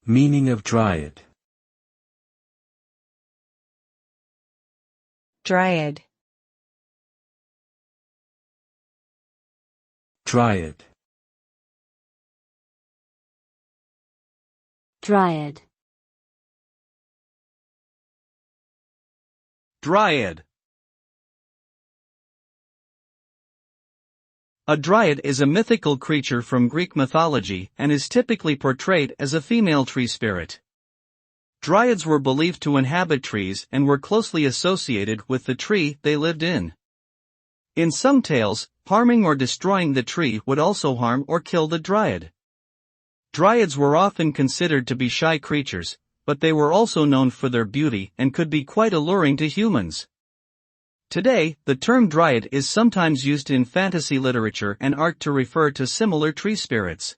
Meaning of dryad. Dryad. Dryad. Dryad. Dryad. A dryad is a mythical creature from Greek mythology and is typically portrayed as a female tree spirit. Dryads were believed to inhabit trees and were closely associated with the tree they lived in. In some tales, harming or destroying the tree would also harm or kill the dryad. Dryads were often considered to be shy creatures, but they were also known for their beauty and could be quite alluring to humans. Today, the term dryad is sometimes used in fantasy literature and art to refer to similar tree spirits.